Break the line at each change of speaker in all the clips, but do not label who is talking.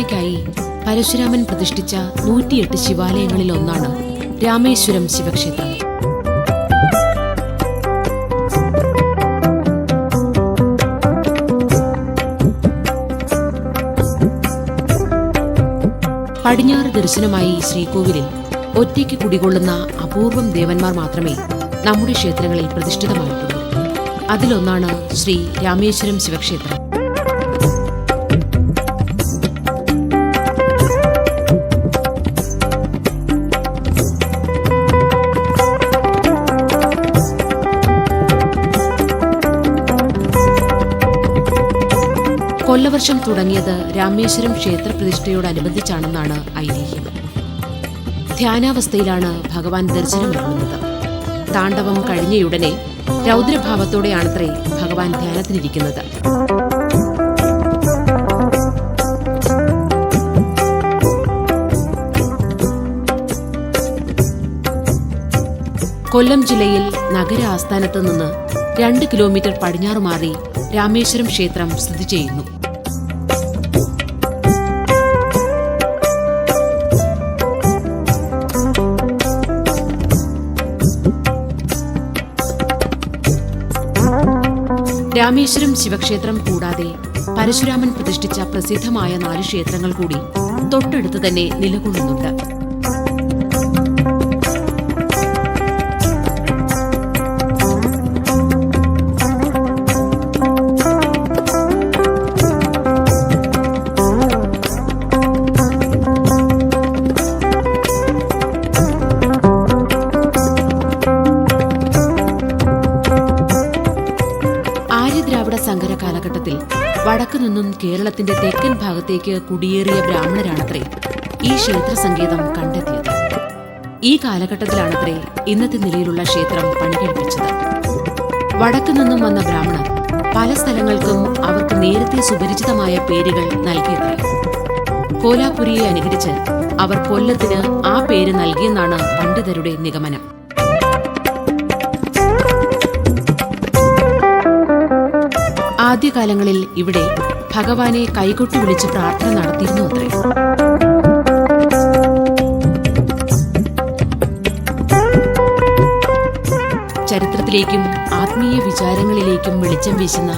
ഭക്തിക്കായി പരശുരാമൻ പ്രതിഷ്ഠിച്ച 108 ശിവാലയങ്ങളിൽ ഒന്നാണ് രാമേശ്വരം ശിവക്ഷേത്രം. പടിഞ്ഞാറ് ദർശനമായി ശ്രീകോവിലിൽ ഒറ്റയ്ക്ക് കുടികൊള്ളുന്ന അപൂർവം ദേവന്മാർ മാത്രമേ നമ്മുടെ ക്ഷേത്രങ്ങളിൽ പ്രതിഷ്ഠിതമായിട്ടുള്ളൂ. അതിലൊന്നാണ് ശ്രീ രാമേശ്വരം ശിവക്ഷേത്രം. കൊല്ലവർഷം തുടങ്ങിയത് രാമേശ്വരം ക്ഷേത്രപ്രതിഷ്ഠയോടനുബന്ധിച്ചാണെന്നാണ് ഐതിഹ്യം. ധ്യാനാവസ്ഥയിലാണ് ഭഗവാൻ ദർശനമിറങ്ങുന്നത്. താണ്ഡവം കഴിഞ്ഞയുടനെ രൗദ്രഭാവത്തോടെയാണത്രേ ഭഗവാൻ ധ്യാനത്തിനിരിക്കുന്നത്. കൊല്ലം ജില്ലയിൽ നഗര ആസ്ഥാനത്ത് നിന്ന് 2 കിലോമീറ്റർ പടിഞ്ഞാറ് മാറി രാമേശ്വരം ക്ഷേത്രം സ്ഥിതി ചെയ്യുന്നു. രാമേശ്വരം ശിവക്ഷേത്രം കൂടാതെ പരശുരാമൻ പ്രതിഷ്ഠിച്ച പ്രസിദ്ധമായ 4 ക്ഷേത്രങ്ങൾ കൂടി തൊട്ടടുത്ത് തന്നെ നിലകൊള്ളുന്നുണ്ട്. സങ്കര കാലഘട്ടത്തിൽ വടക്കു നിന്നും കേരളത്തിന്റെ തെക്കൻ ഭാഗത്തേക്ക് കുടിയേറിയ ബ്രാഹ്മണരാണത്രേ ഈ ക്ഷേത്ര സങ്കേതം കണ്ടെത്തിയത്. ഈ കാലഘട്ടത്തിലാണത്രേ ഇന്നത്തെ നിലയിലുള്ള ക്ഷേത്രം പണികഴിപ്പിച്ചത്. വടക്കു നിന്നും വന്ന ബ്രാഹ്മണർ പല സ്ഥലങ്ങൾക്കും അവർക്ക് നേരത്തെ സുപരിചിതമായ പേരുകൾ നൽകിയത്രേ. കോലാപുരിയെ അനുകരിച്ച് അവർ കൊല്ലത്തിന് ആ പേര് നൽകിയെന്നാണ് പണ്ഡിതരുടെ നിഗമനം. ആദ്യകാലങ്ങളിൽ ഇവിടെ ഭഗവാനെ കൈകൊട്ടി വിളിച്ച് പ്രാർത്ഥന നടത്തിയിരുന്നു അത്രേ. ചരിത്രത്തിലേക്കും ആത്മീയ വിചാരങ്ങളിലേക്കും വെളിച്ചം വീശുന്ന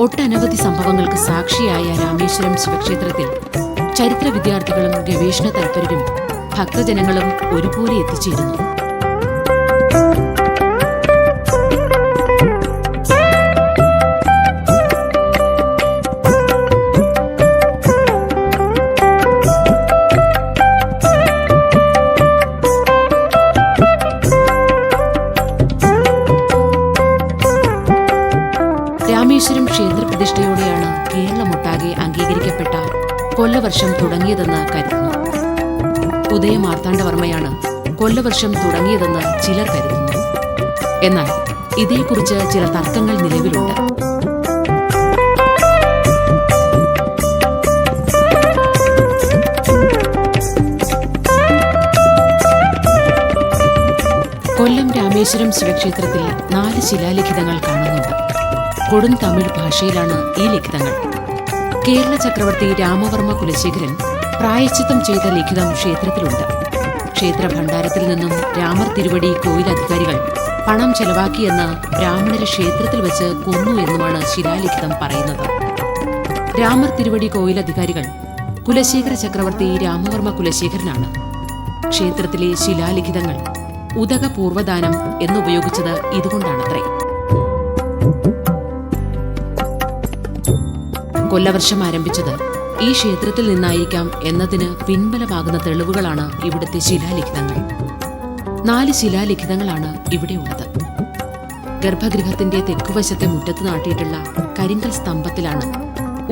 ഒട്ടനവധി സംഭവങ്ങൾക്ക് സാക്ഷിയായ രാമേശ്വരം ശിവക്ഷേത്രത്തിൽ ചരിത്ര വിദ്യാർത്ഥികളും ഗവേഷണ തൽപരരും ഭക്തജനങ്ങളും ഒരുപോലെ എത്തിച്ചേരുന്നു. രാമേശ്വരം ക്ഷേത്രപ്രതിഷ്ഠയോടെയാണ് കേരളമൊട്ടാകെ അംഗീകരിക്കപ്പെട്ട കൊല്ലവർഷം തുടങ്ങിയതെന്ന് കരുതുന്നു. ഉദയമാർത്താണ്ഡവർമ്മയാണ് കൊല്ലവർഷം തുടങ്ങിയതെന്ന് ചിലർ കരുതുന്നു. എന്നാൽ ഇതേക്കുറിച്ച് ചില തർക്കങ്ങൾ നിലവിലുണ്ട്. കൊല്ലം രാമേശ്വരം ശിവക്ഷേത്രത്തിൽ 4 ശിലാലിഖിതങ്ങൾ കാണുന്നുണ്ട്. കൊടും തമിഴ് ഭാഷയിലാണ് ഈ ലിഖിതങ്ങൾ. കേരള ചക്രവർത്തി രാമവർമ്മ കുലശേഖരൻ പ്രായശ്ചിത്തം ചെയ്ത ലിഖിതം ക്ഷേത്രത്തിലുണ്ട്. ക്ഷേത്ര ഭണ്ഡാരത്തിൽ നിന്നും രാമർ തിരുവടി കോയിലധികാരികൾ പണം ചെലവാക്കിയെന്ന് ബ്രാഹ്മണരെ ക്ഷേത്രത്തിൽ വെച്ച് കൊന്നു എന്നുമാണ് ശിലാലിഖിതം പറയുന്നത്. രാമർ തിരുവടി കോയിലധികാരികൾ കുലശേഖര ചക്രവർത്തി രാമവർമ്മ കുലശേഖരനാണ്. ക്ഷേത്രത്തിലെ ശിലാലിഖിതങ്ങൾ ഉദക പൂർവ്വദാനം എന്നുപയോഗിച്ചത് ഇതുകൊണ്ടാണത്രേ. കൊല്ലവർഷം ആരംഭിച്ചത് ഈ ക്ഷേത്രത്തിൽ നിന്നായിരിക്കാം എന്നതിന് പിൻബലമാകുന്ന തെളിവുകളാണ് ഇവിടുത്തെ ശിലാലിഖിതങ്ങൾ. 4 ശിലാലിഖിതങ്ങളാണ് ഇവിടെയുള്ളത്. ഗർഭഗൃഹത്തിന്റെ തെക്കുവശത്തെ മുറ്റത്ത് നാട്ടിയിട്ടുള്ള കരിങ്കൽ സ്തംഭത്തിലാണ്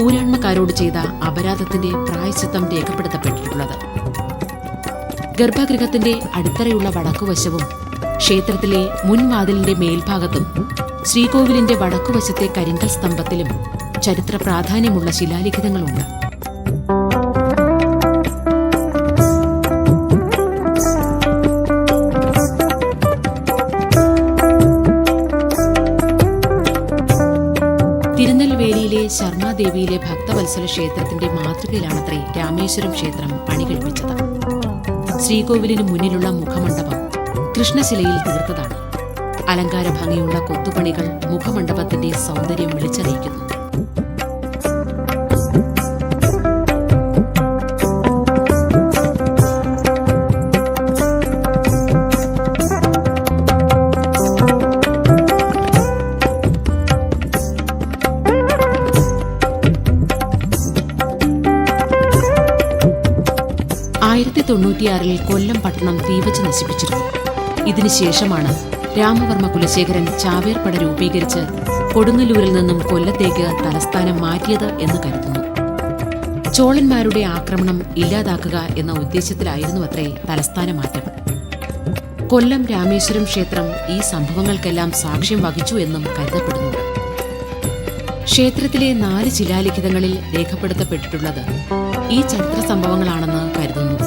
ഊരാൺമക്കാരോട് ചെയ്ത അപരാധത്തിന്റെ പ്രായശ്ചിത്തം രേഖപ്പെടുത്തപ്പെട്ടിട്ടുള്ളത്. ഗർഭഗൃഹത്തിന്റെ അടിത്തറയുള്ള വടക്കുവശവും ക്ഷേത്രത്തിലെ മുൻവാതിലിന്റെ മേൽഭാഗത്തും ശ്രീകോവിലിന്റെ വടക്കുവശത്തെ കരിങ്കൽ സ്തംഭത്തിലും ചരിത്ര പ്രാധാന്യമുള്ള ശിലാലിഖിതങ്ങളുണ്ട്. തിരുനെൽവേലിയിലെ ശർമാദേവിയിലെ ഭക്തവത്സല ഭക്തവത്സല ക്ഷേത്രത്തിന്റെ മാതൃകയിലാണത്രേ രാമേശ്വരം ക്ഷേത്രം പണികഴിപ്പിച്ചത്. ശ്രീകോവിലിന് മുന്നിലുള്ള മുഖമണ്ഡപം കൃഷ്ണശിലയിൽ തീർത്തതാണ്. അലങ്കാര ഭംഗിയുള്ള കൊത്തുപണികൾ മുഖമണ്ഡപത്തിന്റെ സൗന്ദര്യം വിളിച്ചറിയിക്കുന്നു. കൊല്ലം പട്ടണം തീവച്ച് നശിപ്പിച്ചിരുന്നു. ഇതിനുശേഷമാണ് രാമവർമ്മ കുലശേഖരൻ ചാവേർപ്പട രൂപീകരിച്ച് കൊടുങ്ങല്ലൂരിൽ നിന്നും കൊല്ലത്തേക്ക് തലസ്ഥാനം മാറ്റിയത് എന്ന് കരുതുന്നു. ചോളന്മാരുടെ ആക്രമണം ഇല്ലാതാക്കുക എന്ന ഉദ്ദേശത്തിലായിരുന്നു അത്രേ തലസ്ഥാന മാറ്റം. കൊല്ലം രാമേശ്വരം ക്ഷേത്രം ഈ സംഭവങ്ങൾക്കെല്ലാം സാക്ഷ്യം വഹിച്ചു എന്നും കരുതപ്പെടുന്നുണ്ട്. ക്ഷേത്രത്തിലെ 4 ശിലാലിഖിതങ്ങളിൽ രേഖപ്പെടുത്തപ്പെട്ടിട്ടുള്ളത് ഈ ചരിത്ര സംഭവങ്ങളാണെന്ന് കരുതുന്നു.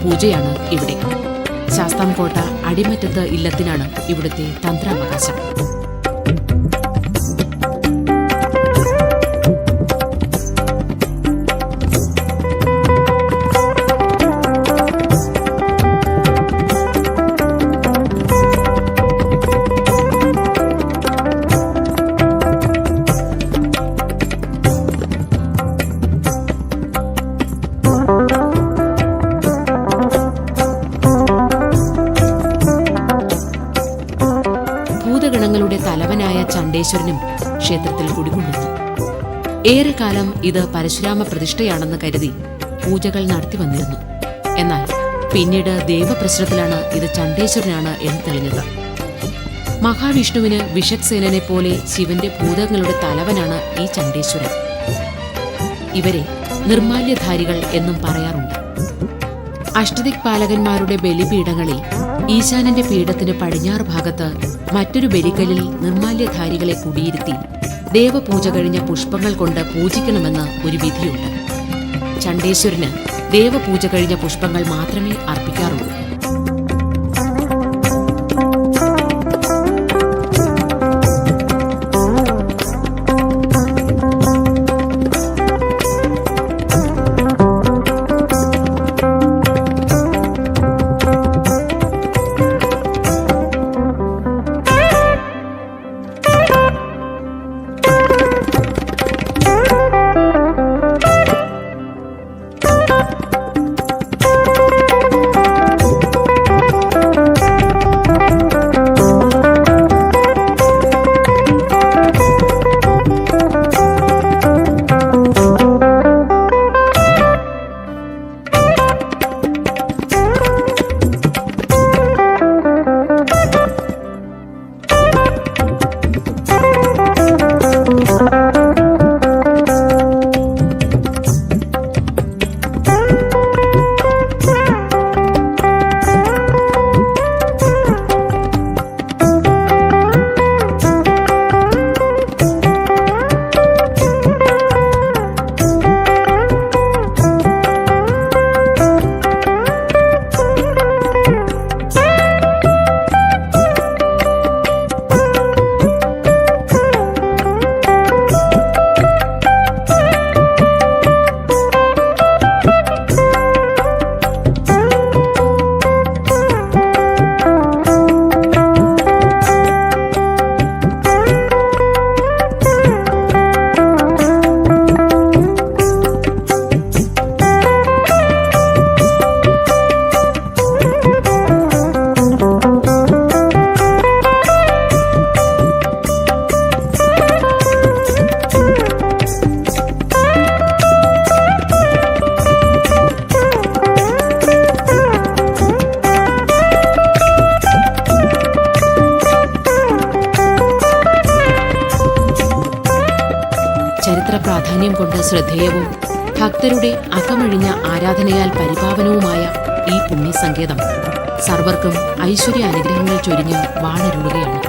പൂജയാണ് ഇവിടെ. ശാസ്താംകോട്ട അടിമറ്റത്ത് ഇല്ലത്തിനാണ് ഇവിടുത്തെ തന്ത്രാവകാശം. ഭൂതഗണങ്ങളുടെ തലവനായ ചണ്ഡേശ്വരനും ക്ഷേത്രത്തിൽ കുടികൊള്ളുന്നു. ഏറെക്കാലം ഇത് പരശുരാമ പ്രതിഷ്ഠയാണെന്ന് കരുതി പൂജകൾ നടത്തിവന്നിരുന്നു. എന്നാൽ പിന്നീട് ദേവപ്രശ്നത്തിലാണ് ഇത് ചണ്ഡേശ്വരനാണ് എന്ന് തെളിഞ്ഞത്. മഹാവിഷ്ണുവിന് വിഷക്സേനനെ പോലെ ശിവന്റെ ഭൂതങ്ങളുടെ തലവനാണ് ഈ ചണ്ഡേശ്വരൻ. ഇവരെ നിർമാല്യധാരികൾ എന്നും പറയാറുണ്ട്. അഷ്ടദിക്പാലകന്മാരുടെ ബലിപീഠങ്ങളിൽ ഈശാനന്റെ പീഠത്തിന് പടിഞ്ഞാറ് ഭാഗത്ത് മറ്റൊരു ബലിക്കലിൽ നിർമാല്യധാരികളെ കുടിയിരുത്തി ദേവപൂജ കഴിഞ്ഞ പുഷ്പങ്ങൾ കൊണ്ട് പൂജിക്കണമെന്ന് ഒരു വിധിയുണ്ട്. ചണ്ഡേശ്വരന് ദേവപൂജ കഴിഞ്ഞ പുഷ്പങ്ങൾ മാത്രമേ അർപ്പിക്കാറുള്ളൂ. പ്രാധാന്യം കൊണ്ട് ശ്രദ്ധേയവും ഭക്തരുടെ അകമഴിഞ്ഞ ആരാധനയാൽ പരിപാവനവുമായ ഈ പുണ്യസങ്കേതം സർവർക്കും ഐശ്വര്യ അനുഗ്രഹങ്ങൾ ചൊരിഞ്ഞും വാണരുളുകയാണ്.